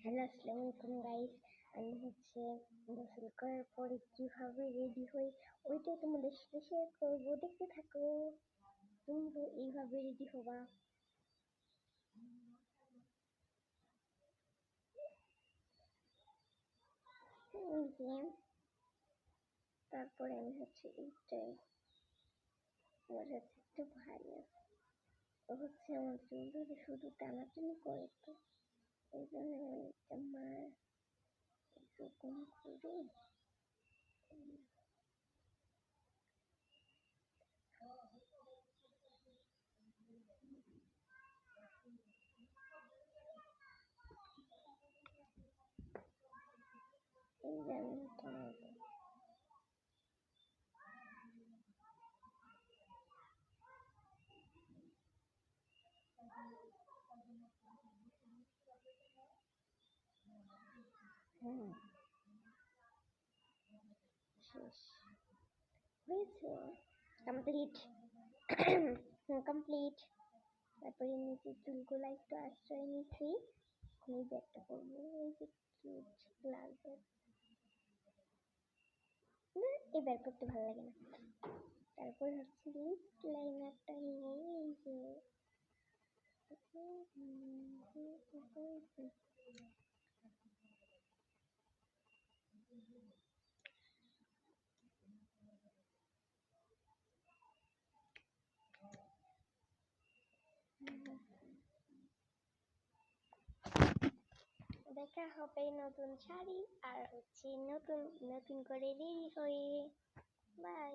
Hello, আসসালামু আলাইকুম guys. আমি গোসল করার পরে কিভাবে রেডি হই ওইটাই তোমাদের সাথে শেয়ার করবো, দেখতে থাকো। তুমি এইভাবে রেডি হবা। এই যে, তারপরে আমি এইটাই, আমার একটা ভাই আছে, ও আমার চুল ধরে শুধু টানাটানি করে, তো এই জন্য আমি একটা মার এরকম করে এই যে আমি টানাবো। হ্যাঁ, শেষ হয়েছে, কমপ্লিট। কমপ্লিট। তারপরে নিচে চুলগুলো একটু আশ্রয় নিচ্ছি। এই ব্যাগটা করবো, এই যে কিউট লাগবে না, এই ব্যাগ করতে ভালো লাগে না। তারপর লিপ লাইনারটা নিয়ে এই যে দেখা হবে নতুন শাড়ি আর নতুন নতুন করে রেডি হয়ে। বাই।